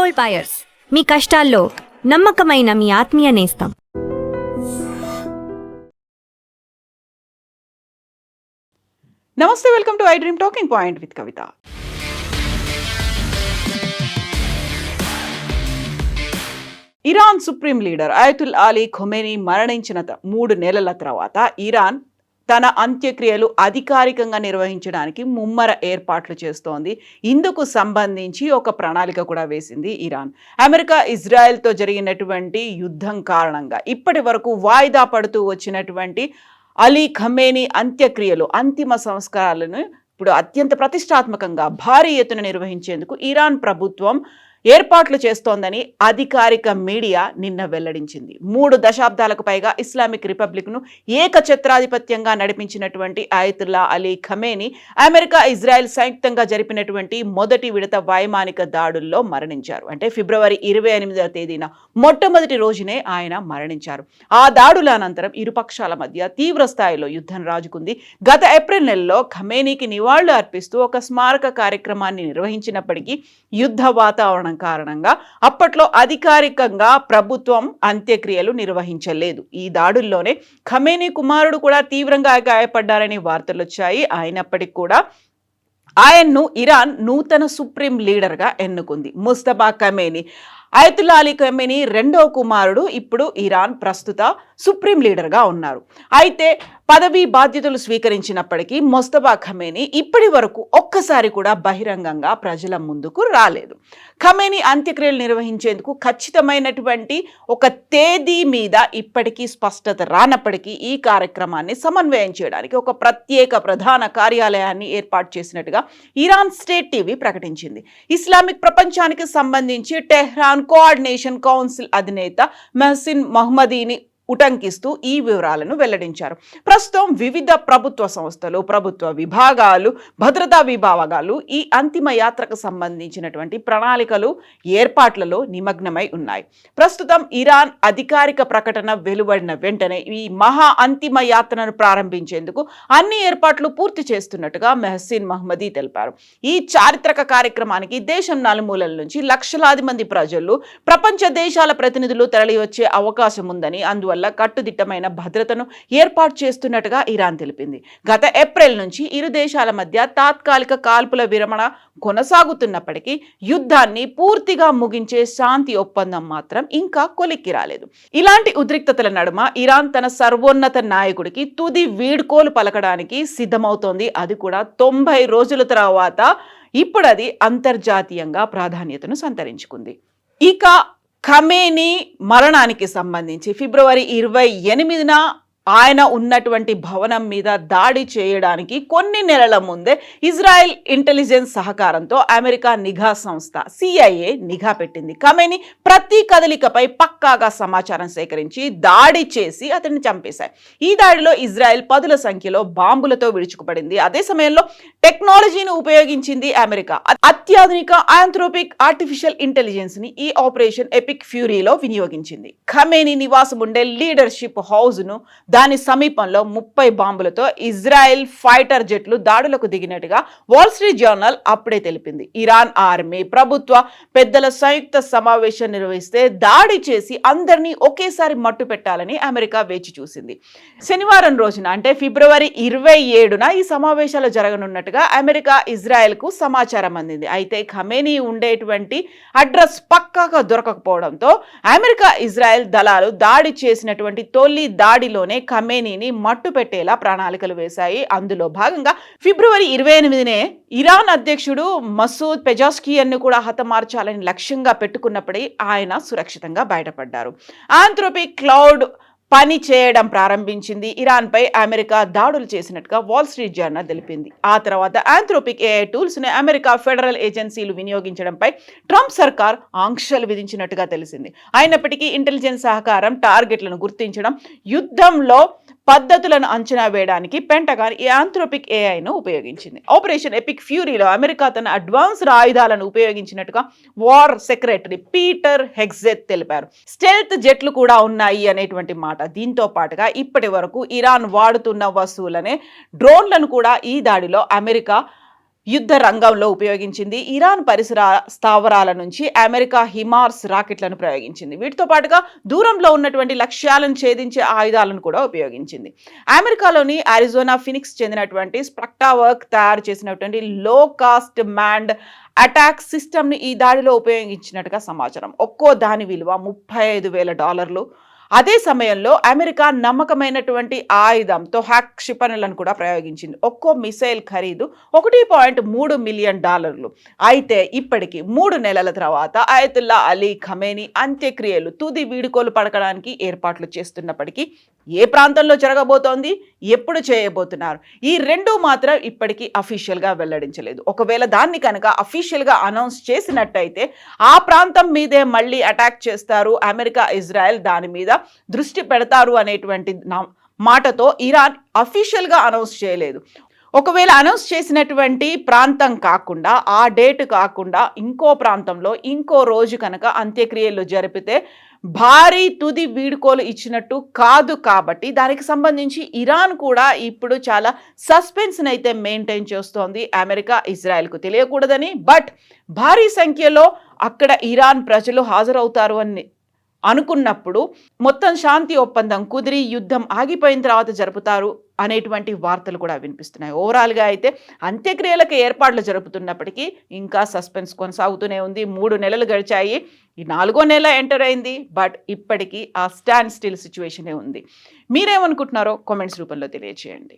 Gold buyers, మీ కష్టాల్లో నమ్మకమైన మీ ఆత్మీయ నేస్తం. నమస్తే, welcome to I dream talking point with Kavitha. Iran supreme leader Ayatollah Ali Khomeini మరణించిన 3 నెలల తర్వాత ఇరాన్ తన అంత్యక్రియలు అధికారికంగా నిర్వహించడానికి ముమ్మర ఏర్పాట్లు చేస్తోంది. ఇందుకు సంబంధించి ఒక ప్రణాళిక కూడా వేసింది ఇరాన్. అమెరికా ఇజ్రాయెల్తో జరిగినటువంటి యుద్ధం కారణంగా ఇప్పటి వరకు వాయిదా పడుతూ వచ్చినటువంటి అలీ ఖమేనీ అంత్యక్రియలు, అంతిమ సంస్కారాలను ఇప్పుడు అత్యంత ప్రతిష్టాత్మకంగా భారీ ఎత్తున నిర్వహించేందుకు ఇరాన్ ప్రభుత్వం ఏర్పాట్లు చేస్తోందని అధికారిక మీడియా నిన్న వెల్లడించింది. 3 దశాబ్దాలకు పైగా ఇస్లామిక్ రిపబ్లిక్ను ఏకఛత్రాధిపత్యంగా నడిపించినటువంటి Ayatollah Ali Khamenei America Israel సంయుక్తంగా జరిపినటువంటి మొదటి విడత వైమానిక దాడుల్లో మరణించారు. అంటే ఫిబ్రవరి 28వ తేదీన మొట్టమొదటి రోజునే ఆయన మరణించారు. ఆ దాడుల అనంతరం ఇరు పక్షాల మధ్య తీవ్ర స్థాయిలో యుద్ధం రాజుకుంది. గత ఏప్రిల్ నెలలో ఖమేనీకి నివాళులు అర్పిస్తూ ఒక స్మారక కార్యక్రమాన్ని నిర్వహించినప్పటికీ యుద్ధ వాతావరణం కారణంగా అప్పట్లో అధికారికంగా ప్రభుత్వం అంత్యక్రియలు నిర్వహించలేదు. ఈ దాడుల్లోనే ఖమేనీ కుమారుడు కూడా తీవ్రంగా గాయపడ్డారని వార్తలు వచ్చాయి. అయినప్పటికీ కూడా ఆయన్ను ఇరాన్ నూతన సుప్రీం లీడర్గా ఎన్నుకుంది. Mustafa Khamenei, Ayatollah Ali Khamenei రెండవ కుమారుడు ఇప్పుడు ఇరాన్ ప్రస్తుత సుప్రీం లీడర్గా ఉన్నారు. అయితే పదవీ బాధ్యతలు స్వీకరించినప్పటికీ ముస్తఫా ఖమేనీ ఇప్పటి వరకు ఒక్కసారి కూడా బహిరంగంగా ప్రజల ముందుకు రాలేదు. ఖమేనీ అంత్యక్రియలు నిర్వహించేందుకు ఖచ్చితమైనటువంటి ఒక తేదీ మీద ఇప్పటికీ స్పష్టత రానప్పటికీ ఈ కార్యక్రమాన్ని సమన్వయం చేయడానికి ఒక ప్రత్యేక ప్రధాన కార్యాలయాన్ని ఏర్పాటు చేసినట్టుగా ఇరాన్ స్టేట్ టీవీ ప్రకటించింది. ఇస్లామిక్ ప్రపంచానికి సంబంధించి టెహ్రాన్ కోఆర్డినేషన్ కౌన్సిల్ అధినేత మెహసిన్ మహ్మదీని ఉటంకిస్తూ ఈ వివరాలను వెల్లడించారు. ప్రస్తుతం వివిధ ప్రభుత్వ సంస్థలు, ప్రభుత్వ విభాగాలు, భద్రతా విభాగాలు ఈ అంతిమ యాత్రకు సంబంధించినటువంటి ప్రణాళికలు, ఏర్పాట్లలో నిమగ్నమై ఉన్నాయి. ప్రస్తుతం ఇరాన్ అధికారిక ప్రకటన వెలువడిన వెంటనే ఈ మహా అంతిమ యాత్రను ప్రారంభించేందుకు అన్ని ఏర్పాట్లు పూర్తి చేస్తున్నట్టుగా మెహసిన్ మహ్మదీ తెలిపారు. ఈ చారిత్రక కార్యక్రమానికి దేశం నలుమూలల నుంచి లక్షలాది మంది ప్రజలు, ప్రపంచ దేశాల ప్రతినిధులు తరలివచ్చే అవకాశం ఉందని, అందువల్ల కట్టుదిట్టమైన భద్రతను ఏర్పాటు చేస్తున్నట్టుగా ఇరాన్ తెలిపింది. గత ఏప్రిల్ నుంచి ఇరు దేశాల మధ్య తాత్కాలిక కాల్పుల విరమణ కొనసాగుతున్నప్పటికీ యుద్ధాన్ని పూర్తిగా ముగించే శాంతి ఒప్పందం మాత్రం ఇంకా కొలిక్కి రాలేదు. ఇలాంటి ఉద్రిక్తతల నడుమ ఇరాన్ తన సర్వోన్నత నాయకుడికి తుది వీడ్కోలు పలకడానికి సిద్ధమవుతోంది. అది కూడా 90 రోజుల తర్వాత ఇప్పుడు అది అంతర్జాతీయంగా ప్రాధాన్యతను సంతరించుకుంది. ఇక ఖమేనీ మరణానికి సంబంధించి ఫిబ్రవరి 28న ఆయన ఉన్నటువంటి భవనం మీద దాడి చేయడానికి కొన్ని నెలల ముందే ఇజ్రాయెల్ ఇంటెలిజెన్స్ సహకారంతో అమెరికా నిఘా సంస్థ CIA నిఘా పెట్టింది. ఖమేనీ ప్రతి కదలికపై పక్కాగా సమాచారం సేకరించి దాడి చేసి అతన్ని చంపేశాయి. ఈ దాడిలో ఇజ్రాయెల్ పదుల సంఖ్యలో బాంబులతో విడుచుకుపడింది. అదే సమయంలో టెక్నాలజీని ఉపయోగించింది అమెరికా. అత్యాధునిక ఆంథ్రోపిక్ ఆర్టిఫిషియల్ ఇంటెలిజెన్స్ ని ఈ ఆపరేషన్ ఎపిక్ ఫ్యూరీలో వినియోగించింది. ఖమేనీ నివాసం ఉండే లీడర్షిప్ హౌస్ ను, దాని సమీపంలో 30 బాంబులతో ఇజ్రాయెల్ ఫైటర్ జెట్లు దాడులకు దిగినట్టుగా వాల్ స్ట్రీట్ జర్నల్ అప్పుడే తెలిపింది. ఇరాన్ ఆర్మీ, ప్రభుత్వ పెద్దల సంయుక్త సమావేశం నిర్వహిస్తే దాడి చేసి అందరినీ ఒకేసారి మట్టు పెట్టాలని అమెరికా వేచి చూసింది. శనివారం రోజున అంటే ఫిబ్రవరి 27న ఈ సమావేశాలు జరగనున్నట్టుగా అమెరికా ఇజ్రాయెల్కు సమాచారం అందింది. అయితే ఖమేనీ ఉండేటువంటి అడ్రస్ పక్కాగా దొరకకపోవడంతో అమెరికా ఇజ్రాయెల్ దళాలు దాడి చేసినటువంటి తొలి దాడిలోనే ఖమేనీని మట్టు పెట్టేలా ప్రణాళికలు వేశాయి. అందులో భాగంగా ఫిబ్రవరి 28నే ఇరాన్ అధ్యక్షుడు మసూద్ పెజాష్కియన్ను కూడా హతమార్చాలని లక్ష్యంగా పెట్టుకున్నప్పుడే ఆయన సురక్షితంగా బయటపడ్డారు. ఆంథ్రోపిక్ క్లౌడ్ పని చేయడం ప్రారంభించింది. ఇరాన్పై అమెరికా దాడులు చేసినట్టుగా వాల్ స్ట్రీట్ జర్నల్ తెలిపింది. ఆ తర్వాత ఆంథ్రోపిక్ AI టూల్స్ని అమెరికా ఫెడరల్ ఏజెన్సీలు వినియోగించడంపై ట్రంప్ సర్కార్ ఆంక్షలు విధించినట్టుగా తెలిసింది. అయినప్పటికీ ఇంటెలిజెన్స్ సహకారం, టార్గెట్లను గుర్తించడం, యుద్ధంలో పద్ధతులను అంచనా వేయడానికి పెంటగాన్ ఈ ఆంథ్రోపిక్ AIను ఉపయోగించింది. ఆపరేషన్ ఎపిక్ ఫ్యూరీలో అమెరికా తన అడ్వాన్స్డ్ ఆయుధాలను ఉపయోగించినట్టుగా వార్ సెక్రటరీ పీటర్ హెగ్జెత్ తెలిపారు. స్టెల్త్ జెట్లు కూడా ఉన్నాయి అనేటువంటి మాట. దీంతో పాటుగా ఇప్పటి వరకు ఇరాన్ వాడుతున్న వస్తువులనే డ్రోన్లను కూడా ఈ దాడిలో అమెరికా యుద్ధ రంగంలో ఉపయోగించింది. ఇరాన్ పరిసర స్థావరాల నుంచి అమెరికా హిమార్స్ రాకెట్లను ప్రయోగించింది. వీటితో పాటుగా దూరంలో ఉన్నటువంటి లక్ష్యాలను ఛేదించే ఆయుధాలను కూడా ఉపయోగించింది. అమెరికాలోని అరిజోనా ఫినిక్స్ చెందినటువంటి స్ప్రక్టావర్క్ తయారు చేసినటువంటి లో కాస్ట్ మ్యాండ్ అటాక్ సిస్టమ్ని ఈ దాడిలో ఉపయోగించినట్టుగా సమాచారం. ఒక్కో దాని విలువ $35,000. అదే సమయంలో అమెరికా నమ్మకమైనటువంటి ఆయుధం తొహాక్ క్షిపణులను కూడా ప్రయోగించింది. ఒక్కో మిసైల్ ఖరీదు $1.3 మిలియన్. అయితే ఇప్పటికి 3 నెలల తర్వాత అయతుల్లా అలీ ఖమేనీ అంత్యక్రియలు తుది వీడుకోలు పడకడానికి ఏర్పాట్లు చేస్తున్నప్పటికీ ఏ ప్రాంతంలో జరగబోతోంది, ఎప్పుడు చేయబోతున్నారు, ఈ రెండు మాత్రం ఇప్పటికీ అఫీషియల్గా వెల్లడించలేదు. ఒకవేళ దాన్ని కనుక అఫీషియల్గా అనౌన్స్ చేసినట్టయితే ఆ ప్రాంతం మీదే మళ్ళీ అటాక్ చేస్తారు, అమెరికా ఇజ్రాయెల్ దాని మీద దృష్టి పెడతారు అనేటువంటి మాటతో ఇరాన్ అఫీషియల్గా అనౌన్స్ చేయలేదు. ఒకవేళ అనౌన్స్ చేసినటువంటి ప్రాంతం కాకుండా, ఆ డేట్ కాకుండా ఇంకో ప్రాంతంలో ఇంకో రోజు కనుక అంత్యక్రియలు జరిపితే భారీ తుది వీడుకోలు ఇచ్చినట్టు కాదు. కాబట్టి దానికి సంబంధించి ఇరాన్ కూడా ఇప్పుడు చాలా సస్పెన్స్ని అయితే మెయింటైన్ చేస్తోంది. అమెరికా ఇజ్రాయెల్కు తెలియకూడదని, బట్ భారీ సంఖ్యలో అక్కడ ఇరాన్ ప్రజలు హాజరవుతారు అని అనుకున్నప్పుడు మొత్తం శాంతి ఒప్పందం కుదిరి యుద్ధం ఆగిపోయిన తర్వాత జరుపుతారు అనేటువంటి వార్తలు కూడా వినిపిస్తున్నాయి. ఓవరాల్గా అయితే అంత్యక్రియలకు ఏర్పాట్లు జరుపుతున్నప్పటికీ ఇంకా సస్పెన్స్ కొనసాగుతూనే ఉంది. 3 నెలలు గడిచాయి, ఈ 4వ నెల ఎంటర్ అయింది, బట్ ఇప్పటికీ ఆ స్టాండ్ స్టిల్ సిచ్యువేషనే ఉంది. మీరేమనుకుంటున్నారో కామెంట్స్ రూపంలో తెలియజేయండి.